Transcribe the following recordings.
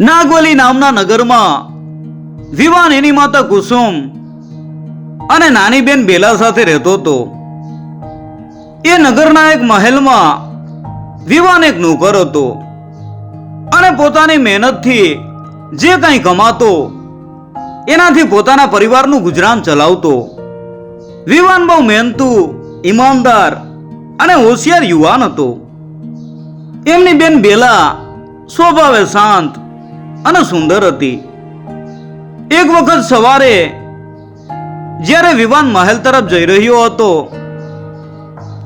નાગવલી નામના નગરમાં વિવાન એની માતા કુસુમ અને નાની બેન બેલા સાથે રહેતો હતો. એ નગરના એક મહેલમાં વિવાન એક નોકર હતો અને પોતાની મહેનતથી જે કંઈ કમાતો એનાથી પોતાના પરિવારનું ગુજરાન ચલાવતો. વિવાન બહુ મહેનતુ, ઈમાનદાર અને હોશિયાર યુવાન હતો. એમની બેન બેલા સ્વભાવે શાંત અને સુંદર હતી. એક વખત સવારે જ્યારે વિવાન મહેલ તરફ જઈ રહ્યો હતો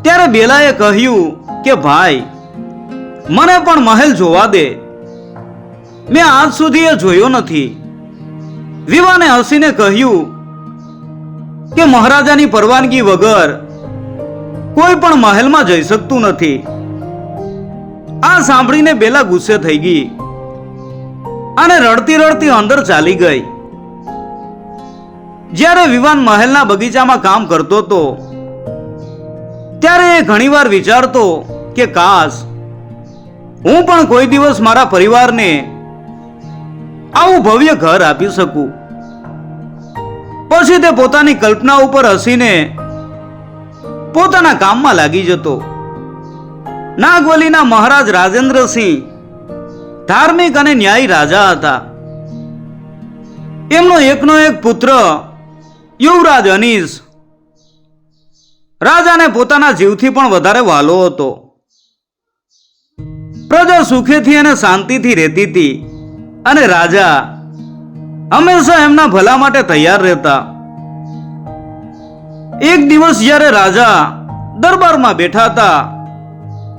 ત્યારે બેલાએ કહ્યું કે ભાઈ, મને પણ મહેલ જોવા દે, મેં આજ સુધી એ જોયો નથી. વિવાને હસીને કહ્યું કે મહારાજાની પરવાનગી વગર કોઈ પણ મહેલમાં જઈ શકતું નથી. આ સાંભળીને બેલા ગુસ્સે થઈ ગઈ અને રડતી રડતી અંદર ચાલી ગઈ. જ્યારે વિવાન મહેલના બગીચામાં કામ કરતો હતો ત્યારે એ ઘણીવાર વિચારતો કે કાશ હું પણ કોઈ દિવસ મારા પરિવારને આવું ભવ્ય ઘર આપી શકું. પછી તે પોતાની કલ્પના ઉપર હસીને પોતાના કામમાં લાગી જતો. નાગવલીના મહારાજ રાજેન્દ્રસિંહ ધાર્મિક અને ન્યાયી રાજા હતા. એમનો એકનો એક પુત્ર યુવરાજ અનીસ રાજાને પોતાના જીવથી પણ વધારે વહાલો હતો. પ્રજા સુખેથી અને શાંતિથી રહેતી હતી અને રાજા હંમેશા એમના ભલા માટે તૈયાર રહેતા. એક દિવસ જ્યારે રાજા દરબારમાં બેઠા હતા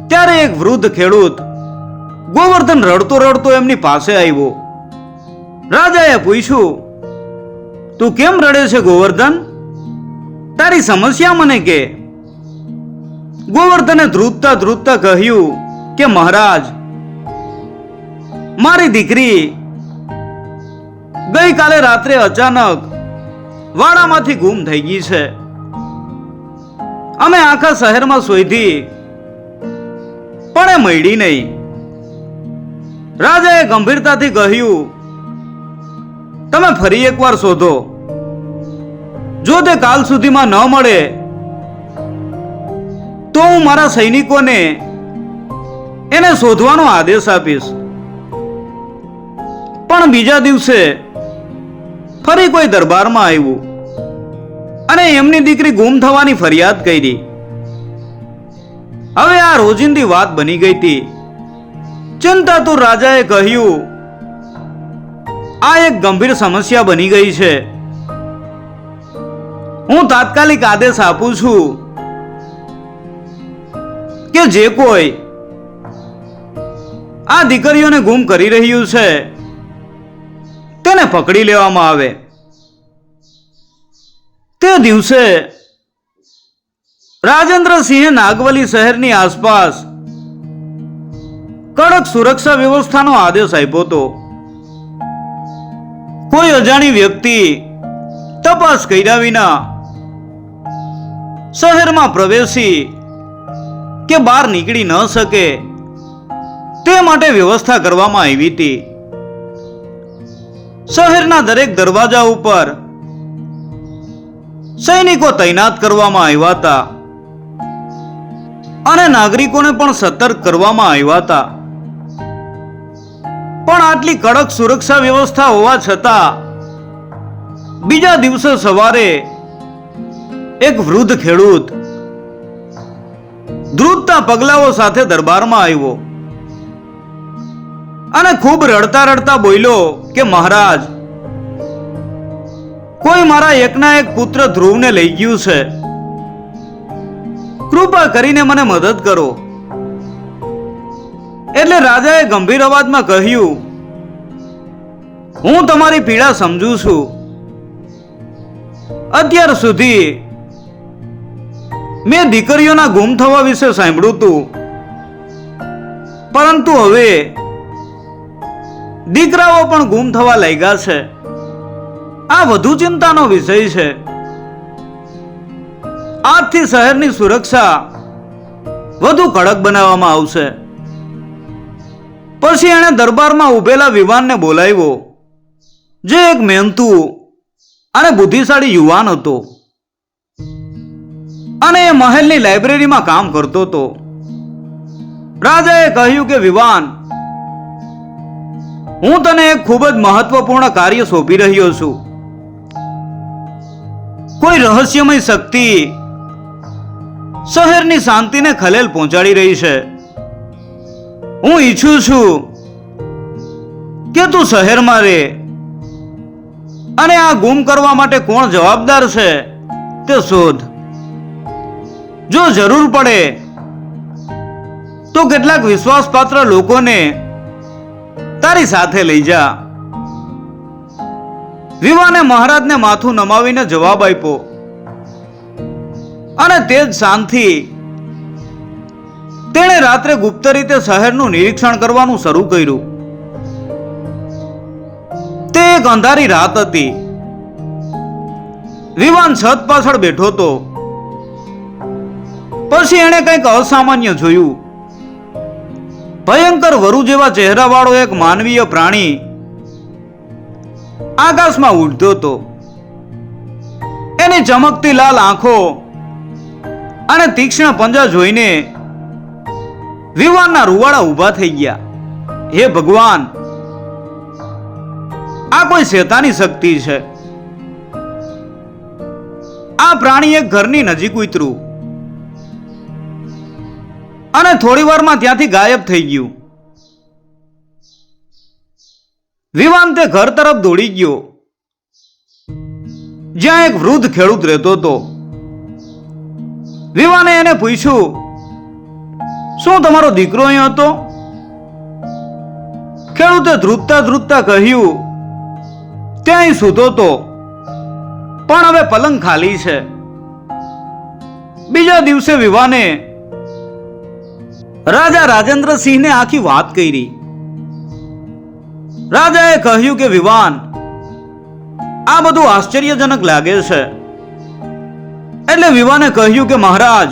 ત્યારે એક વૃદ્ધ ખેડૂત ગોવર્ધન રડતો રડતો એમની પાસે આવ્યો. રાજાએ પૂછ્યું, તું કેમ રડે છે ગોવર્ધન? તારી સમસ્યા મને કે. ગોવર્ધને ધ્રુજતા ધ્રુજતા કહ્યું કે મહારાજ, મારી દીકરી ગઈકાલે રાત્રે અચાનક વાડામાંથી ગુમ થઈ ગઈ છે. અમે આખા શહેરમાં શોધી પણ એ મળી નહીં. રાજાએ ગંભીરતાથી કહ્યું, તમે ફરી એકવાર શોધો. જો તે કાલ સુધીમાં ન મળે તો હું મારા સૈનિકોને એને શોધવાનો આદેશ આપીશ. પણ બીજા દિવસે ફરી કોઈ દરબારમાં આવ્યું અને એમની દીકરી ગુમ થવાની ફરિયાદ કરી. હવે આ રોજિંદી વાત બની ગઈ હતી. ચિંતાતુર રાજાએ કહ્યું, આ એક ગંભીર સમસ્યા બની ગઈ છે. હું તાત્કાલિક આદેશ આપું છું કે જે કોઈ આ દીકરીઓને ગુમ કરી રહ્યું છે તેને પકડી લેવામાં આવે. તે દિવસે રાજેન્દ્રસિંહે નાગવલી શહેરની આસપાસ કડક સુરક્ષા વ્યવસ્થાનો આદેશ આપ્યો હતો. કોઈ અજાણી વ્યક્તિ તપાસ કર્યા વિના શહેરમાં પ્રવેશી કે બહાર નીકળી ન શકે તે માટે વ્યવસ્થા કરવામાં આવી હતી. શહેરના દરેક દરવાજા ઉપર સૈનિકો તૈનાત કરવામાં આવ્યા હતા અને નાગરિકોને પણ સતર્ક કરવામાં આવ્યા હતા. પણ આટલી કડક સુરક્ષા વ્યવસ્થા હોવા છતાં બીજા દિવસે સવારે એક વૃદ્ધ ખેડૂત ધ્રુજતા પગલાઓ સાથે દરબારમાં આવ્યો અને ખૂબ રડતા રડતા બોલ્યો કે મહારાજ, કોઈ મારા એકના એક પુત્ર ધ્રુવને લઈ ગયું છે. કૃપા કરીને મને મદદ કરો. એટલે રાજાએ ગંભીર અવાજમાં કહ્યું, હું તમારી પીડા સમજુ છું. અત્યાર સુધી મેં દીકરીઓના ગુમ થવા વિશે સાંભળ્યું હતું, પરંતુ હવે દીકરાઓ પણ ગુમ થવા લાગ્યા છે. આ વધુ ચિંતાનો વિષય છે. આજથી શહેરની સુરક્ષા વધુ કડક બનાવવામાં આવશે. પછી એણે દરબારમાં ઉભેલા વિવાનને બોલાવ્યો, જે એક મહેનતુ અને બુદ્ધિશાળી યુવાન હતો અને એ મહેલની લાઇબ્રેરીમાં કામ કરતો હતો. રાજાએ કહ્યું કે વિવાન, હું તને એક ખૂબ જ મહત્વપૂર્ણ કાર્ય સોંપી રહ્યો છું. કોઈ રહસ્યમય શક્તિ શહેરની શાંતિને ખલેલ પહોંચાડી રહી છે. હું ઈચ્છું છું કે તું શહેરમાં રહે અને આ ગુમ કરવા માટે કોણ જવાબદાર છે તે શોધ. જો જરૂર પડે તો કેટલાક વિશ્વાસપાત્ર લોકોને તારી સાથે લઈ જા. વિવાને મહારાજને માથું નમાવીને જવાબ આપ્યો અને તે જ શાંતિ તેણે રાત્રે ગુપ્ત રીતે શહેરનું નિરીક્ષણ કરવાનું શરૂ કર્યું. તે એક અંધારી રાત હતી. વિવાન છત પાછળ બેઠો હતો. પછી એણે કંઈક અસામાન્ય જોયું. ભયંકર વરુ જેવા ચહેરાવાળો એક માનવીય પ્રાણી આકાશમાં ઉડતો હતો. એની ચમકતી લાલ આંખો અને તીક્ષ્ણ પંજા જોઈને વિવાનના રૂવાડા ઊભા થઈ ગયા. હે ભગવાન, આ કોઈ શેતાની શક્તિ છે. આ પ્રાણી એક ઘરની નજીક ઉતર્યું અને થોડી વારમાં ત્યાંથી ગાયબ થઈ ગયું. વિવાન તે ઘર તરફ દોડી ગયો જ્યાં એક વૃદ્ધ ખેડૂત રહેતો હતો. વિવાને એને પૂછ્યું, શું તમારો દીકરો અહીં હતો? ખેડૂતે ધ્રુજતા ધ્રુજતા કહ્યું, ત્યાં સૂતો હતો, પણ હવે પલંગ ખાલી છે. બીજા દિવસે વિવાને રાજા રાજેન્દ્રસિંહને આખી વાત કરી. રાજાએ કહ્યું કે વિવાન, આ બધું આશ્ચર્યજનક લાગે છે. એટલે વિવાને કહ્યું કે મહારાજ,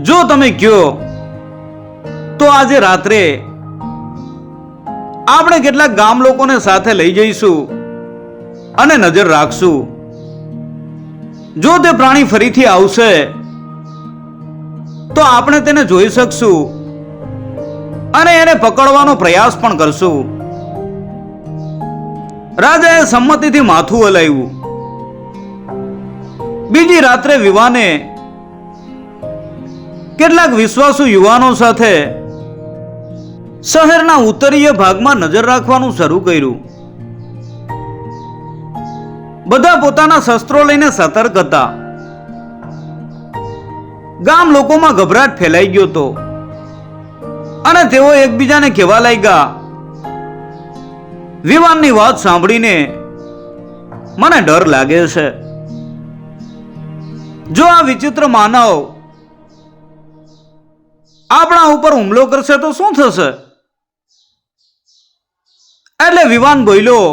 જો તમે કહો તો આજે રાત્રે આપણે કેટલાક ગામ લોકોને સાથે લઈ જઈશું અને નજર રાખશું. જો તે પ્રાણી ફરીથી આવશે તો આપણે તેને જોઈ શકશું અને એને પકડવાનો પ્રયાસ પણ કરશું. રાજાએ સંમતિથી માથું હલાવ્યું. બીજી રાત્રે વિવાને કેટલાક વિશ્વાસુ યુવાનો સાથે શહેરના ઉત્તરીય ભાગમાં નજર રાખવાનું શરૂ કર્યું. બધા પોતાના શસ્ત્રો લઈને સતર્ક હતા. ગામ લોકોમાં ગભરાટ ફેલાઈ ગયો હતો અને તેઓ એકબીજાને કહેવા લાગ્યા, વિવાનની વાત સાંભળીને મને ડર લાગે છે. જો આ વિચિત્ર માનવ આપણા ઉપર હુમલો કરશે તો શું થશે? એટલે વિવાન બોલ્યો,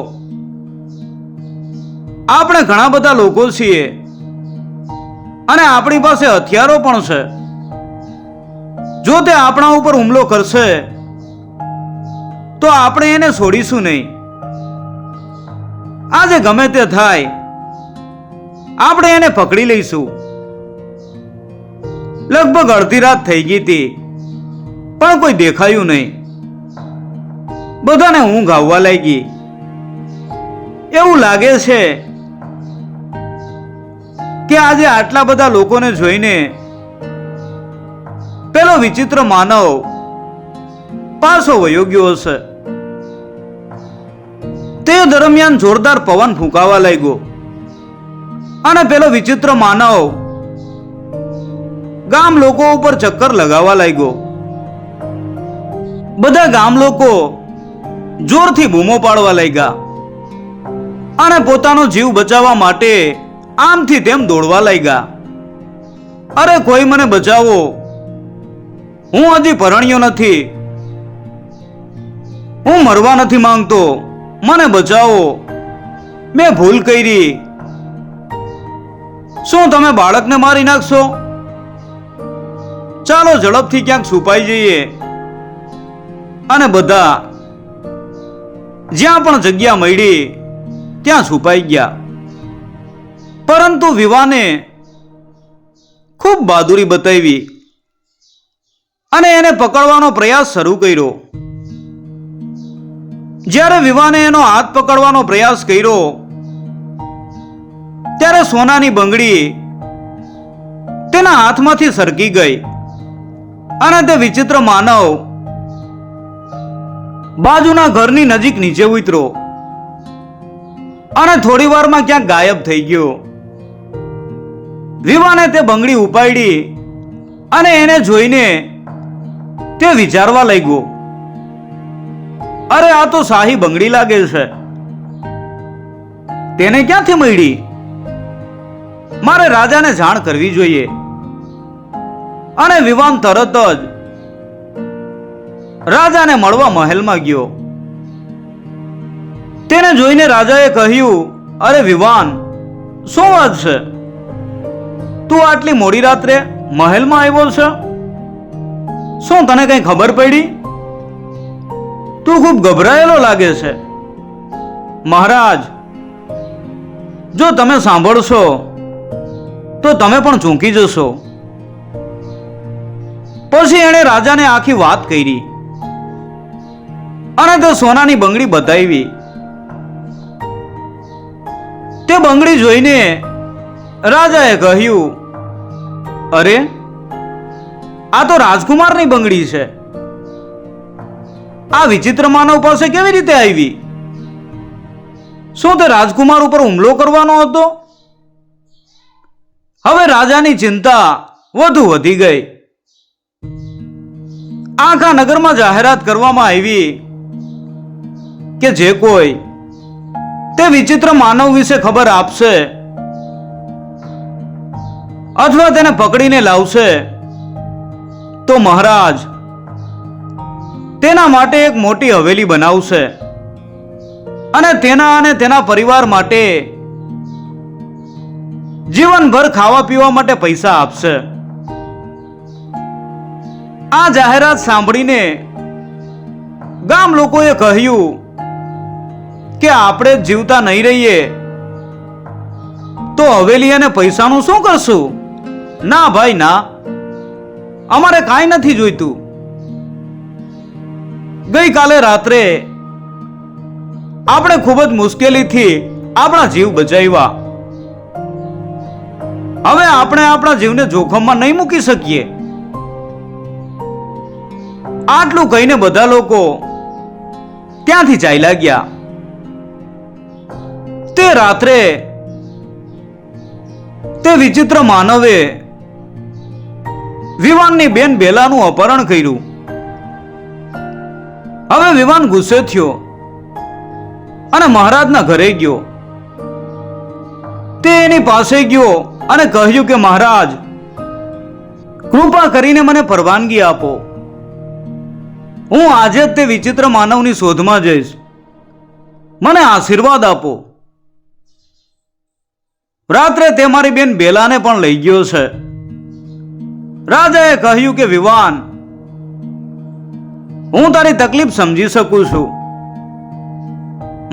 આપણે ઘણા બધા લોકો છીએ અને આપણી પાસે હથિયારો પણ છે. જો તે આપણા ઉપર હુમલો કરશે તો આપણે એને છોડીશું નહીં. આજે ગમે તે થાય, આપણે એને પકડી લઈશું. લગભગ અડધી રાત થઈ ગઈ હતી, પણ કોઈ દેખાયું નહીં. બધાને ઊંઘ આવવા લાગી. એવું લાગે છે કે આજે આટલા બધા લોકોને જોઈને પેલો વિચિત્ર માનવ પાછો વયો ગયો હશે. તે દરમિયાન જોરદાર પવન ફૂંકાવા લાગ્યો અને પેલો વિચિત્ર માનવ ગામ લોકો ઉપર ચક્કર લગાવવા લાગ્યો. બધા ગામ લોકો જોરથી બૂમો પાડવા લાગ્યા અને પોતાનો જીવ બચાવવા માટે આમથી તેમ દોડવા લાગ્યા. અરે કોઈ મને બચાવો, હું હજી પરણ્યો નથી, હું મરવા નથી માંગતો, મને બચાવો, મેં ભૂલ કરી. શું તમે બાળકને મારી નાખશો? ચાલો ઝડપથી ક્યાંક છુપાઈ જઈએ. અને બધા જ્યાં પણ જગ્યા મળી ત્યાં છુપાઈ ગયા. પરંતુ વિવાને ખૂબ બહાદુરી બતાવી અને એને પકડવાનો પ્રયાસ શરૂ કર્યો. જ્યારે વિવાને એનો હાથ પકડવાનો પ્રયાસ કર્યો ત્યારે સોનાની બંગડી તેના હાથમાંથી સરકી ગઈ અને તે વિચિત્ર માનવ બાજુના ઘરની નજીક નીચે ઉતર્યો અને થોડી વારમાં ક્યાંક ગાયબ થઈ ગયો. વિવાને તે બંગડી ઉપાડી અને એને જોઈને તે વિચારવા લાગ્યો, અરે આ તો શાહી બંગડી લાગે છે, તેને ક્યાંથી મળી? મારે રાજાને જાણ કરવી જોઈએ. અને વિવાન તરત જ રાજાને મળવા મહેલમાં ગયો. તેને જોઈને રાજાએ કહ્યું, અરે વિવાન, શું વાત છે? તું આટલી મોડી રાત્રે મહેલમાં આવ્યો છે? શું તને કઈ ખબર પડી? તું ખૂબ ગભરાયેલો લાગે છે. મહારાજ, જો તમે સાંભળશો તો તમે પણ ચોંકી જશો. પછી એણે રાજાને આખી વાત કરી અને તે સોનાની બંગડી બતાવી. તે બંગડી જોઈને રાજાએ કહ્યું, અરે આ તો રાજકુમારની બંગડી છે. આ વિચિત્ર માનવ પાસે કેવી રીતે આવી? શું તે રાજકુમાર ઉપર હુમલો કરવાનો હતો? હવે રાજાની ચિંતા વધુ વધી ગઈ. આખા નગરમાં જાહેરાત કરવામાં આવી કે જે કોઈ તે વિચિત્ર માનવ વિશે ખબર આપશે અથવા તેને પકડીને લાવશે તો મહારાજ તેના માટે એક મોટી હવેલી બનાવશે અને તેના પરિવાર માટે જીવનભર ખાવા પીવા માટે પૈસા આપશે. આ જાહેરાત સાંભળીને ગામ લોકોએ કહ્યું કે આપણે જ જીવતા નહીં રહીએ તો હવેલી અને પૈસાનું શું કરશું? ના ભાઈ ના, અમારે કાંઈ નથી જોઈતું. ગઈકાલે રાત્રે આપણે ખૂબ જ મુશ્કેલીથી આપણા જીવ બચાવ્યા. હવે આપણે આપણા જીવને જોખમમાં નહીં મૂકી શકીએ. આટલું કહીને બધા લોકો ત્યાંથી ચાલ્યા ગયા. તે રાત્રે તે વિચિત્ર માનવે વિવાનની બેન બેલાનું અપહરણ કર્યું. હવે વિવાન ગુસ્સે થયો અને મહારાજના ઘરે ગયો. તે એની પાસે ગયો અને કહ્યું કે મહારાજ, કૃપા કરીને મને પરવાનગી આપો. હું આજે જ તે વિચિત્ર માનવની શોધમાં જઈશ. મને આશીર્વાદ આપો. રાત્રે તે મારી બેન બેલાને પણ લઈ ગયો છે. રાજાએ કહ્યું કે વિવાન, હું તારી તકલીફ સમજી શકું છું.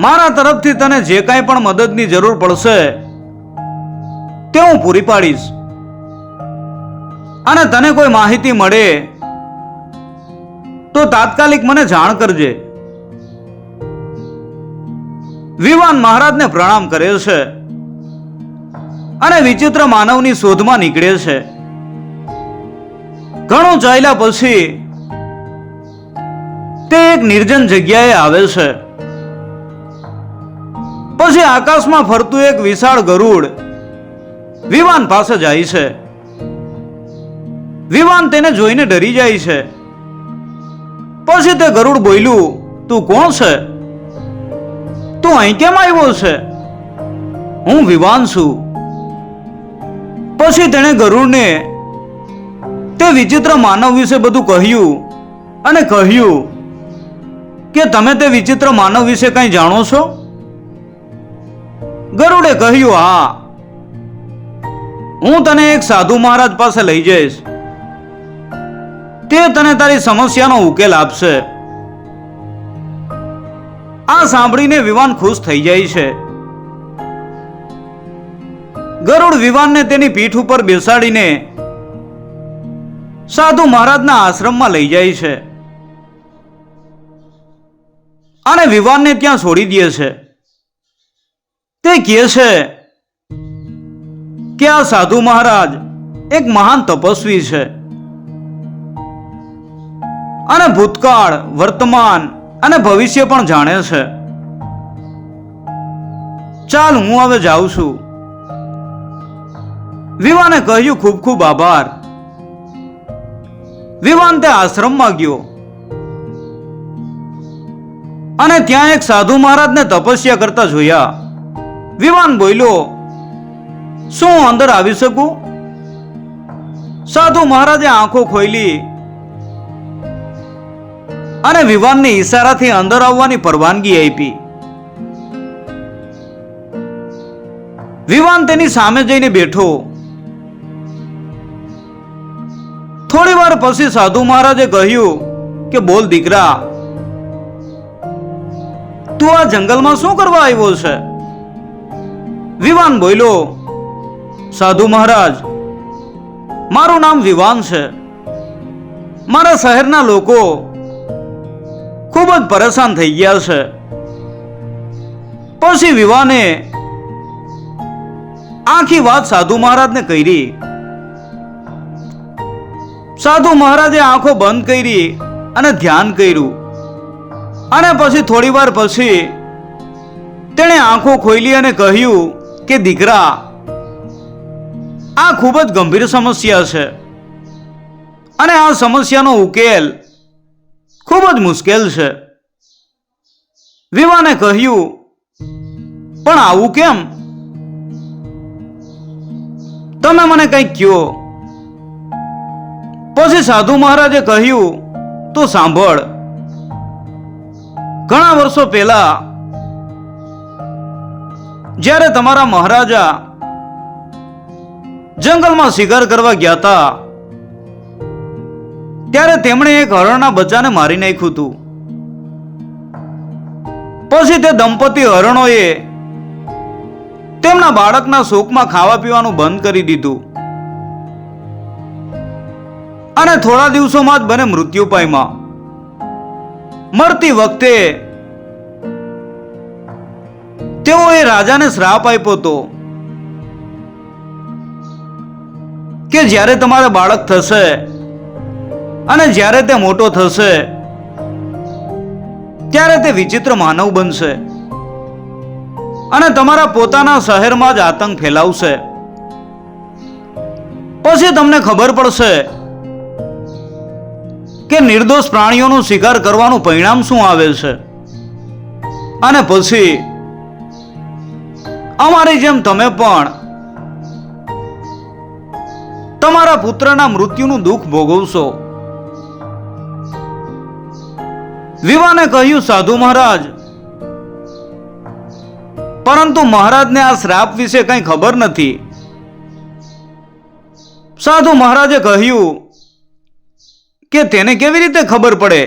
મારા તરફથી તને જે કાંઈ પણ મદદની જરૂર પડશે તે હું પૂરી પાડીશ. અને તને કોઈ માહિતી મળે તો તાત્કાલિક મને જાણ કરજે. વિવાન મહારાજને પ્રણામ કરે છે અને વિચિત્ર માનવની શોધમાં નીકળે છે. ઘણું ચાલ્યા પછી તે એક નિર્જન જગ્યાએ આવે છે. પછી આકાશમાં ફરતું એક વિશાળ ગરુડ વિવાન પાસે જાય છે. વિવાન તેને જોઈને ડરી જાય છે. પછી તે ગરુડ બોલ્યું, તું કોણ છે? તું અહીં કેમ આવ્યો છે? હું વિવાન છું. પછી તેણે ગરુડને તે વિચિત્ર માનવ વિશે બધું કહ્યું અને કહ્યું કે તમે તે વિચિત્ર માનવ વિશે કંઈ જાણો છો? ગરુડે કહ્યું, હા, હું તને એક સાધુ મહારાજ પાસે લઈ જઈશ. તે તને તારી સમસ્યાનો ઉકેલ આપશે. આ સાંભળીને વિવાન ખુશ થઈ જાય છે. ગરુડ વિવાનને તેની પીઠ ઉપર બેસાડીને સાધુ મહારાજના આશ્રમમાં લઈ જાય છે અને વિવાનને ત્યાં છોડી દે છે. તે કહે છે કે આ સાધુ મહારાજ એક મહાન તપસ્વી છે અને ભૂતકાળ, વર્તમાન અને ભવિષ્ય પણ જાણે છે. ચાલ, હું હવે જાઉં છું. વિવાને કહ્યું, ખૂબ ખૂબ આભાર. વિવાન તે આશ્રમમાં ગયો અને ત્યાં એક સાધુ મહારાજને તપસ્યા કરતા જોયા. વિવાન બોલ્યો, શું હું અંદર આવી શકું? સાધુ મહારાજે આંખો ખોલી અને વિવાનને ઈશારાથી અંદર આવવાની પરવાનગી આપી. વિવાન તેની સામે જઈને બેઠો. થોડી વાર પછી સાધુ મહારાજે કહ્યું કે બોલ દીકરા, તું આ જંગલમાં શું કરવા આવ્યો છે? વિવાન બોલ્યો, સાધુ મહારાજ, મારું નામ વિવાન છે. મારા શહેરના લોકો ખૂબ જ પરેશાન થઈ ગયા છે. પછી વિવાને આખી વાત સાધુ મહારાજને કરી. સાધુ મહારાજે આંખો બંધ કરી અને ધ્યાન કર્યું અને પછી થોડી વાર પછી તેણે આંખો ખોલી અને કહ્યું કે દીકરા, આ ખૂબ જ ગંભીર સમસ્યા છે અને આ સમસ્યાનો ઉકેલ ખૂબ જ મુશ્કેલ છે. વિવાને કહ્યું, પણ આવું કેમ? તમે મને કંઈક કહો. પછી સાધુ મહારાજે કહ્યું, તો સાંભળ. ઘણા વર્ષો પહેલા જ્યારે તમારા મહારાજા જંગલમાં શિકાર કરવા ગયા હતા ત્યારે તેમણે એક હરણના બચ્ચાને મારી નાખ્યું હતું. પછી તે દંપતી હરણોએ તેમના બાળકના શોકમાં ખાવા પીવાનું બંધ કરી દીધું અને થોડા દિવસોમાં જ બંને મૃત્યુ પામ્યા. મરતી વખતે તેઓએ રાજાને શ્રાપ આપ્યો હતો કે જ્યારે તમારે બાળક થશે અને જ્યારે તે મોટો થશે ત્યારે તે વિચિત્ર માનવ બનશે અને તમારા પોતાના શહેરમાં જ આતંક ફેલાવશે. પછી તમને ખબર પડશે કે નિર્દોષ પ્રાણીઓનો શિકાર કરવાનું પરિણામ શું આવે છે. અને પછી અમારી જેમ તમે પણ તમારા પુત્રના મૃત્યુનું દુઃખ ભોગવશો. વિવાને કહ્યું, સાધુ મહારાજ, પરંતુ મહારાજને આ શ્રાપ વિશે કંઈ ખબર નથી. સાધુ મહારાજે કહ્યું કે તેને કેવી રીતે ખબર પડે?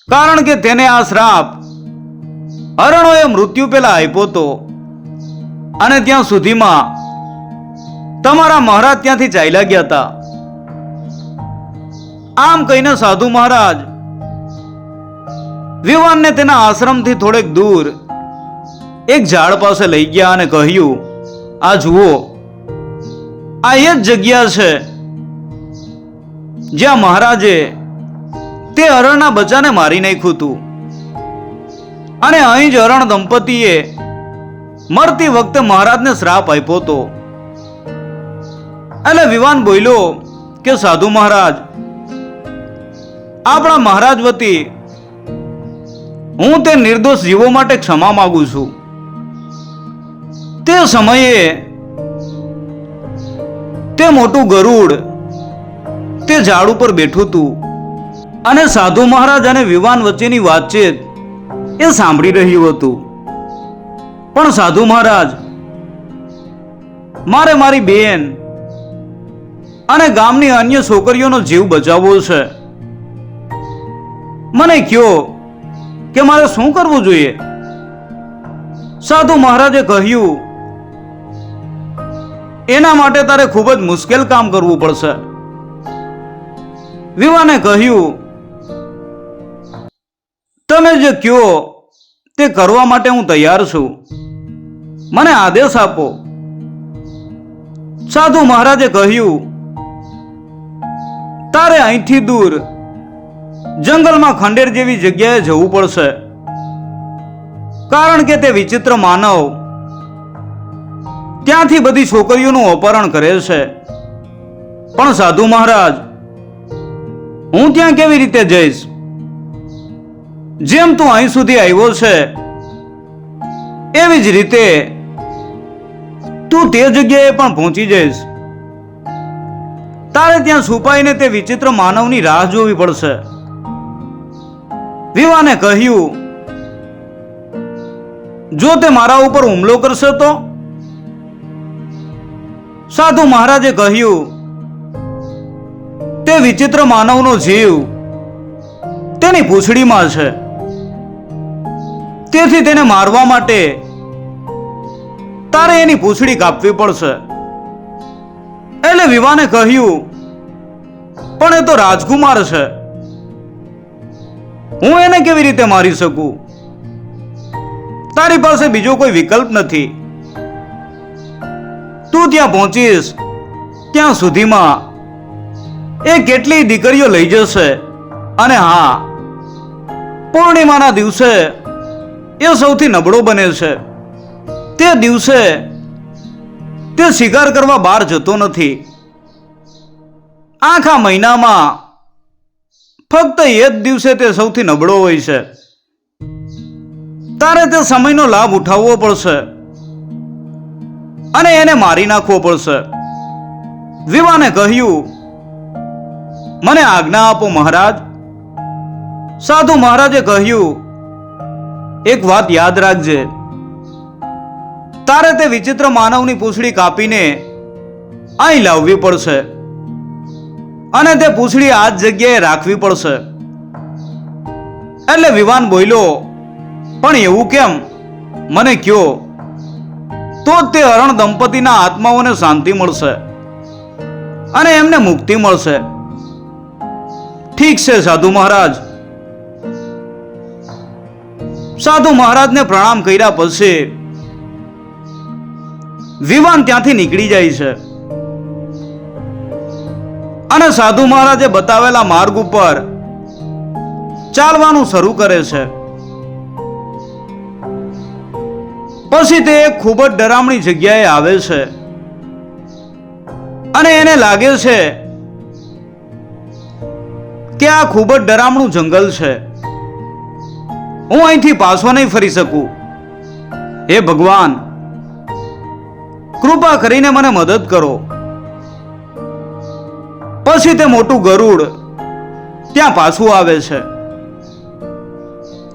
કારણ કે તેને આ શ્રાપ હરણોએ મૃત્યુ પહેલા આપ્યો હતો અને ત્યાં સુધીમાં તમારા મહારાજ ત્યાંથી ચાલ્યા ગયા હતા. આમ કહીને સાધુ મહારાજ વિવાનને તેના આશ્રમથી થોડેક દૂર એક ઝાડ પાસે લઈ ગયા અને કહ્યું, આ જુઓ, આ એ જ જગ્યા છે જ્યાં મહારાજે તે હરણના બચ્ચાને મારી નાખ્યું હતું અને અહીં જ હરણ દંપતીએ મરતી વખતે મહારાજને શ્રાપ આપ્યો હતો. એટલે વિવાન બોલ્યો કે સાધુ મહારાજ, આપણા મહારાજ વતી હું તે નિર્દોષ જીવો માટે ક્ષમા માંગુ છું. તે સમયે તે મોટું ગરુડ તે ઝાડ ઉપર બેઠું હતું અને સાધુ મહારાજ અને વિવાન વચ્ચેની વાતચીત એ સાંભળી રહ્યું હતું. પણ સાધુ મહારાજ, મારે મારી બેન અને ગામની અન્ય છોકરીઓનો જીવ બચાવવો છે. મને કહો કે મારે શું કરવું જોઈએ. સાધુ મહારાજે કહ્યું, એના માટે તારે ખૂબ જ મુશ્કેલ કામ કરવું પડશે. વિવાને કહ્યું, તમે જે કહો તે કરવા માટે હું તૈયાર છું, મને આદેશ આપો. સાધુ મહારાજે કહ્યું, તારે અહીંથી દૂર જંગલમાં ખંડેર જેવી જગ્યાએ જવું પડશે, કારણ કે તે વિચિત્ર માનવ ત્યાંથી બધી છોકરીઓનું અપહરણ કરે છે. પણ સાધુ મહારાજ, હું ત્યાં કેવી રીતે જઈશ? જેમ તું અહીં સુધી આવ્યો છે એવી જ રીતે તું તે જગ્યાએ પણ પહોંચી જઈશ. તારે ત્યાં છુપાઈને તે વિચિત્ર માનવની રાહ જોવી પડશે. વિવાને કહ્યું, જો તે મારા ઉપર હુમલો કરશે તો? સાધુ મહારાજે કહ્યું, તે વિચિત્ર માનવનો જીવ તેની પૂંછડીમાં છે, તેથી તેને મારવા માટે તારે એની પૂંછડી કાપવી પડશે. એટલે વિવાને કહ્યું, પણ એ તો રાજકુમાર છે, હું એને કેવી રીતે મારી શકું? તારી પાસે બીજો કોઈ વિકલ્પ નથી. તું ત્યાં પહોંચીશ ત્યાં સુધીમાં એ કેટલી દીકરીઓ લઈ જશે. અને હા, પૂર્ણિમાના દિવસે એ સૌથી નબળો બને છે. તે દિવસે તે શિકાર કરવા બહાર જતો નથી. આખા મહિનામાં ફક્ત એ જ દિવસે તે સૌથી નબળો હોય છે. તારે તે સમયનો લાભ ઉઠાવવો પડશે અને એને મારી નાખવો પડશે. વિવાને કહ્યું, મને આજ્ઞા આપો મહારાજ. સાધુ મહારાજે કહ્યું, એક વાત યાદ રાખજે, તારે તે વિચિત્ર માનવની પૂંછડી કાપીને અહીં લાવવી પડશે અને તે પૂંછડી આ જ જગ્યાએ રાખવી પડશે. એટલે વિવાન બોલ્યો, પણ એવું કેમ? મને કયો, તો જ તે હરણ દંપતીના આત્માઓને શાંતિ મળશે અને એમને મુક્તિ મળશે. ઠીક છે સાધુ મહારાજ. સાધુ મહારાજને પ્રણામ કર્યા પછી વિવાન ત્યાંથી નીકળી જાય છે અને સાધુ મહારાજે બતાવેલા માર્ગ ઉપર ચાલવાનું શરૂ કરે છે. પછી તે એક ખૂબ જ ડરામણી જગ્યાએ આવે છે અને એને લાગે છે કે આ ખૂબ જ ડરામણું જંગલ છે, હું અહીંથી પાછો નહીં ફરી શકું. હે ભગવાન, કૃપા કરીને મને મદદ કરો. પછી તે મોટું ગરુડ ત્યાં પાછું આવે છે.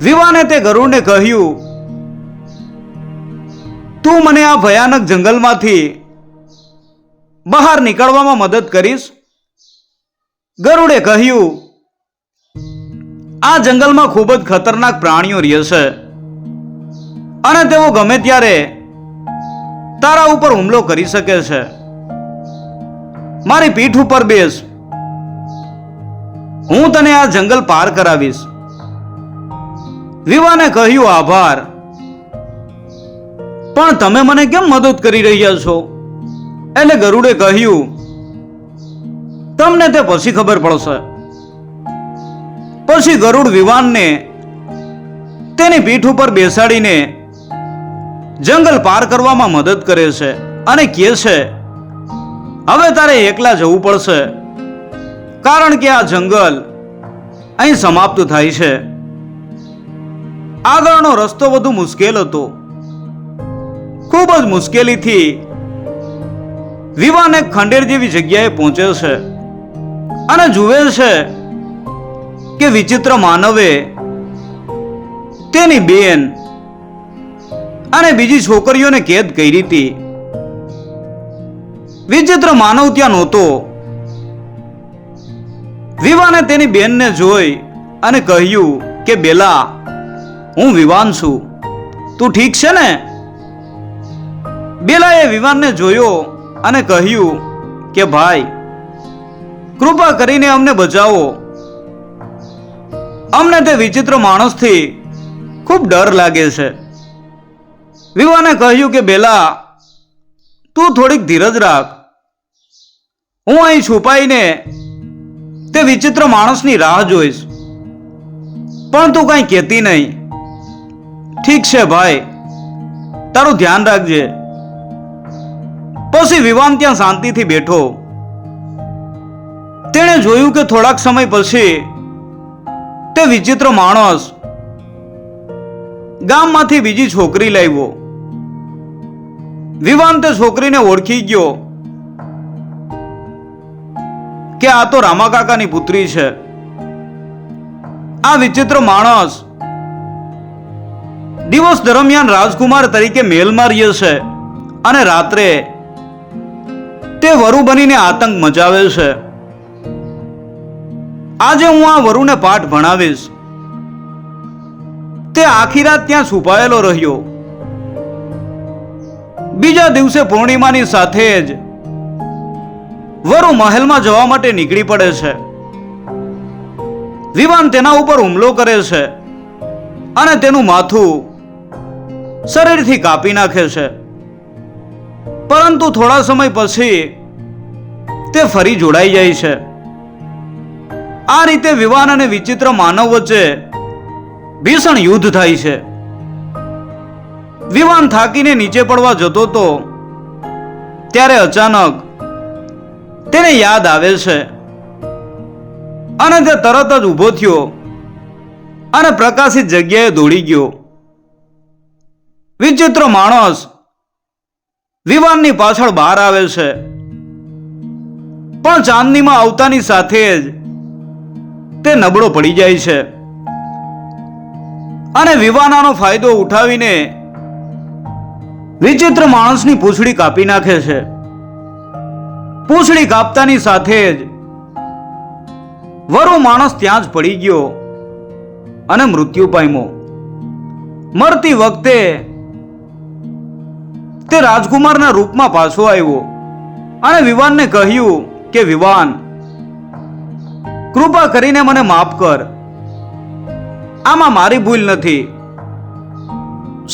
વિવાને તે ગરુડને કહ્યું, તું મને આ ભયાનક જંગલમાંથી બહાર નીકળવામાં મદદ કરીશ? ગરુડે કહ્યું, આ જંગલમાં ખૂબ જ ખતરનાક પ્રાણીઓ રહે છે અને તેઓ ગમે ત્યારે તારા ઉપર હુમલો કરી શકે છે. મારી પીઠ ઉપર બેસ, હું તને આ જંગલ પાર કરાવીશ. વિવાને કહ્યું, આભાર, પણ તમે મને કેમ મદદ કરી રહ્યા છો? એટલે ગરુડે કહ્યું, તમને તે પછી ખબર પડશે. પછી ગરુડ વિવાનને તેની પીઠ ઉપર બેસાડીને જંગલ પાર કરવામાં મદદ કરે છે અને કહે છે, હવે તારે એકલા જવું પડશે, કારણ કે આ જંગલ અહીં સમાપ્ત થાય છે. આગળનો રસ્તો વધુ મુશ્કેલ હતો. ખૂબ જ મુશ્કેલીથી વિવાન એક ખંડેર જેવી જગ્યાએ પહોંચે છે અને જુએ છે કે વિચિત્ર માનવે તેની બેન અને બીજી છોકરીઓને કેદ કરી હતી. વિચિત્ર માનવ ત્યાં નહોતો. વિવાને તેની બેનને જોઈ અને કહ્યું કે બેલા, હું વિવાન છું, તું ઠીક છે ને? બેલાએ વિવાનને જોયો અને કહ્યું કે ભાઈ, કૃપા કરીને અમને બચાવો. અમને તે વિચિત્ર માણસથી ખૂબ ડર લાગે છે. વિવાને કહ્યું કે બેલા, તું થોડીક ધીરજ રાખ. હું અહીં છુપાઈને તે વિચિત્ર માણસની રાહ જોઈશ, પણ તું કઈ કહેતી નહીં. ઠીક છે ભાઈ, તારું ધ્યાન રાખજે. પછી વિવાન ત્યાં શાંતિથી બેઠો. તેણે જોયું કે થોડાક સમય પછી તે વિચિત્ર માણસ ગામમાંથી બીજી છોકરી લાવ્યો. વિવાન તે છોકરીને ઓળખી ગયો કે આ તો રામા કાકાની પુત્રી છે. આ વિચિત્ર માણસ દિવસ દરમિયાન રાજકુમાર તરીકે મહેલમાં રહે છે અને રાત્રે તે વરુ બનીને આતંક મચાવે છે. આજે હું આ વરુને પાઠ ભણાવીશ. તે આખી રાત ત્યાં છુપાયેલો રહ્યો. બીજા દિવસે પૂર્ણિમાની સાથે જ વરુ મહેલમાં જવા માટે નીકળી પડે છે. વિવાન તેના ઉપર હુમલો કરે છે અને તેનું માથું શરીરથી કાપી નાખે છે. પરંતુ થોડા સમય પછી તે ફરી જોડાઈ જાય છે. આ રીતે વિવાન અને વિચિત્ર માનવ વચ્ચે ભીષણ યુદ્ધ થાય છે. વિવાન થાકીને નીચે પડવા જતો હતો ત્યારે અચાનક તેને યાદ આવે છે અને તે તરત જ ઊભો થયો અને પ્રકાશિત જગ્યાએ દોડી ગયો. વિચિત્ર માણસ વિવાનની પાછળ બહાર આવે છે, પણ ચાંદનીમાં આવતાની સાથે જ તે નબળો પડી જાય છે અને વિવાનાનો ફાયદો ઉઠાવીને વિચિત્ર માણસની પૂંછડી કાપી નાખે છે. પૂંછડી કાપતાની સાથે જ વરુ માણસ ત્યાં જ પડી ગયો અને મૃત્યુ પામ્યો. મરતી વખતે તે રાજકુમારના રૂપમાં પાછો આવ્યો અને વિવાનને કહ્યું કે વિવાન, કૃપા કરીને મને માફ કર. આમાં મારી ભૂલ નથી.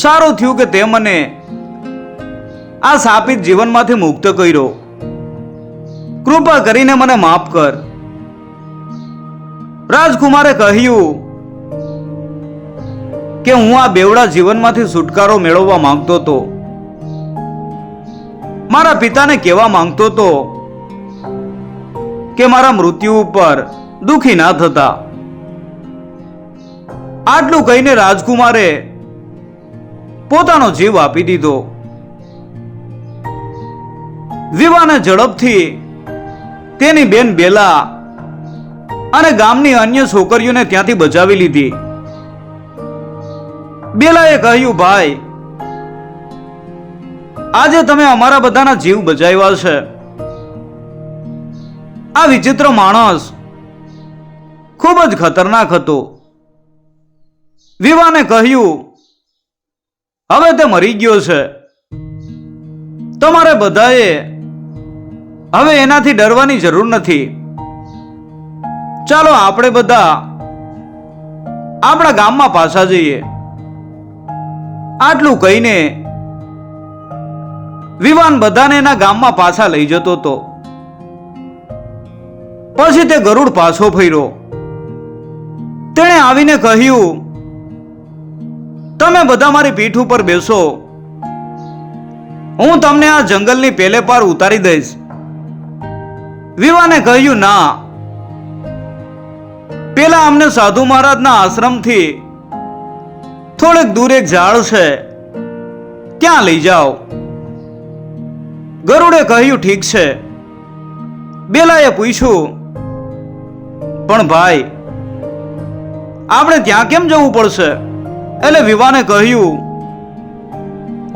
સારું થયું કે તે મને આ શાપિત જીવનમાંથી મુક્ત કર્યો. કૃપા કરીને મને માફ કર. રાજકુમારે કહ્યું કે હું આ બેવડા જીવનમાંથી છુટકારો મેળવવા માંગતો હતો. મારા પિતાને કહેવા માંગતો હતો કે મારા મૃત્યુ ઉપર દુખી ના થતા. આટલું કહીને રાજકુમારે પોતાનો જીવ આપી દીધો. વિવાને ઝડપથી તેની બેન બેલા અને ગામની અન્ય છોકરીઓને ત્યાંથી બચાવી લીધી. બેલાએ કહ્યું, ભાઈ, આજે તમે અમારા બધાના જીવ બચાવ્યા છે. આ વિચિત્ર માણસ ખૂબ જ ખતરનાક હતો. વિવાને કહ્યું, હવે તે મરી ગયો છે. તમારે બધાએ હવે એનાથી ડરવાની જરૂર નથી. ચાલો આપણે બધા આપણા ગામમાં પાછા જઈએ. આટલું કહીને વિવાન બધાને એના ગામમાં પાછા લઈ જતો હતો. પછી તે ગરુડ પાછો ફર્યો. તેણે આવીને કહ્યું, તમે બધા મારી પીઠ ઉપર બેસો. હું તમને આ જંગલની પેલે પાર ઉતારી દઈશ. વિવાને કહ્યું, ના, પેલા અમને સાધુ મહારાજના આશ્રમથી થોડેક દૂર એક ઝાડ છે, ત્યાં લઈ જાઓ. ગરુડે કહ્યું, ઠીક છે. બેલાએ પૂછ્યું, પણ ભાઈ, આપણે ત્યાં કેમ જવું પડશે? એટલે વિવાને કહ્યું,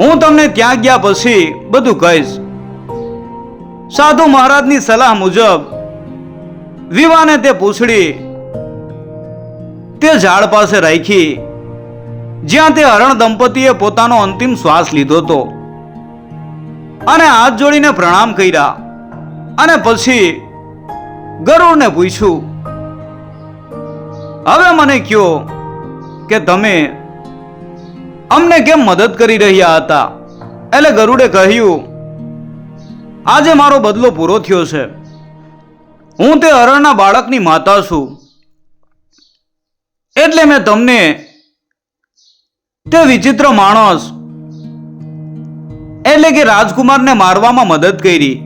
હું તમને ત્યાં ગયા પછી બધું કહીશ. સાધુ મહારાજની સલાહ મુજબ વિવાને તે પૂંછડી તે ઝાડ પાસે રાખી જ્યાં તે હરણ દંપતીએ પોતાનો અંતિમ શ્વાસ લીધો હતો અને હાથ જોડીને પ્રણામ કર્યા અને પછી ગરુડને પૂછ્યું, હવે મને કહો કે તમે અમને કેમ મદદ કરી રહ્યા હતા? એટલે ગરુડે કહ્યું, આજે મારો બદલો પૂરો થયો છે. હું તે હરણના બાળકની માતા છું, એટલે મેં તમને તે વિચિત્ર માણસ એટલે કે રાજકુમારને મારવામાં મદદ કરી.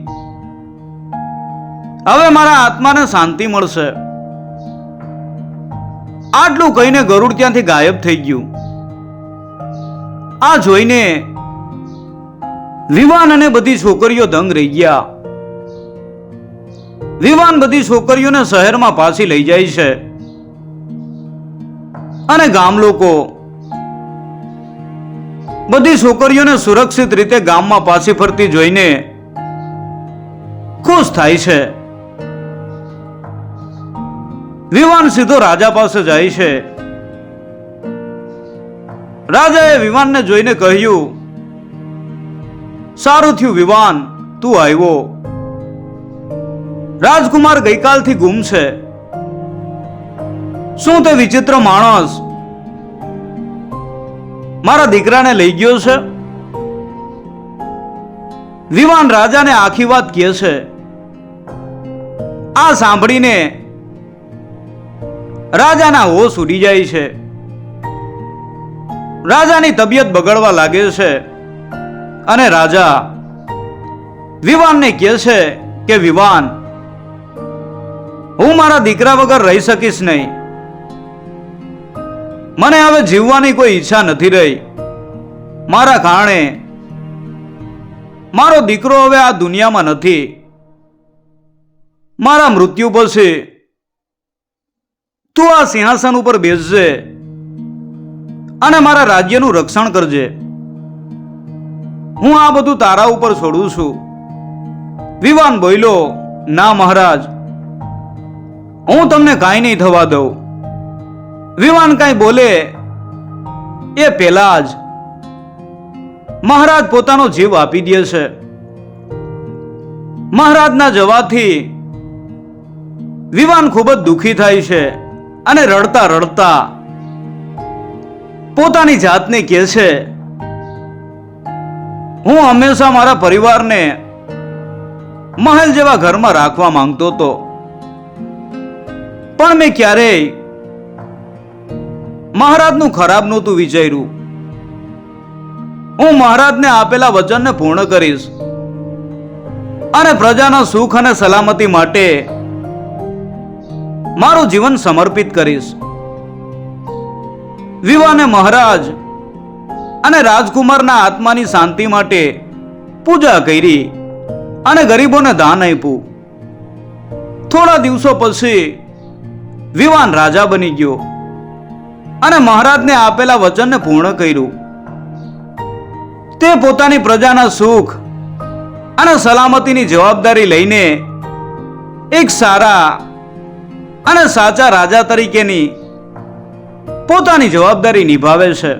હવે મારા આત્માને શાંતિ મળશે. આટલું કહીને ગરુડ ત્યાંથી ગાયબ થઈ ગયું. આ જોઈને વિવાન અને બધી છોકરીઓ દંગ રહી ગયા. વિવાન બધી છોકરીઓને શહેરમાં પાછી લઈ જાય છે અને ગામ લોકો બધી છોકરીઓને સુરક્ષિત રીતે ગામમાં પાછી ફરતી જોઈને ખુશ થાય છે. વિવાન સીધો રાજા પાસે જાય છે. રાજાએ વિવાનને જોઈને કહ્યું, સારું થયું વિવાન, તું આવ્યો. રાજકુમાર ગઈકાલથી ગુમ છે. શું તે વિચિત્ર માણસ મારા દીકરાને લઈ ગયો છે? વિવાન રાજાને આખી વાત કહે છે. આ સાંભળીને રાજાના હોશ ઉડી જાય છે. રાજાની તબિયત બગડવા લાગે છે અને રાજા વિવાનને કહે છે કે વિવાન, હું મારા દીકરા વગર રહી શકીશ નહીં. મને હવે જીવવાની કોઈ ઈચ્છા નથી રહી. મારા કારણે મારો દીકરો હવે આ દુનિયામાં નથી. મારા મૃત્યુ પછી તું આ સિંહાસન ઉપર બેસજે અને મારા રાજ્યનું રક્ષણ કરજે. હું આ બધું તારા ઉપર છોડું છું. વિવાન બોલ્યો, ના મહારાજ, હું તમને કાંઈ નહીં થવા દઉં. વિવાન કાંઈ બોલે એ પહેલા જ મહારાજ પોતાનો જીવ આપી દે છે. મહારાજના જવાથી વિવાન ખૂબ જ દુઃખી થાય છે અને રડતા રડતા પોતાની જાતને કહે છે, હું હંમેશા મારા પરિવારને મહેલ જેવા ઘરમાં રાખવા માંગતો હતો, પણ મેં ક્યારેય મહારાજનું ખરાબ નહોતું વિચાર્યું. હું મહારાજને આપેલા વચનને પૂર્ણ કરીશ અને પ્રજાના સુખ અને સલામતી માટે મારું જીવન સમર્પિત કરીશ. વિવાને મહારાજ અને રાજકુમારના આત્માની શાંતિ માટે પૂજા કરી અને ગરીબોને દાન આપ્યું. થોડા દિવસો પછી વિવાન રાજા બની ગયો અને મહારાજને આપેલા વચનને પૂર્ણ કર્યું. તે પોતાની પ્રજાના સુખ અને સલામતીની જવાબદારી લઈને એક સારા અને સાચા રાજા તરીકેની પોતાની જવાબદારી નિભાવે છે.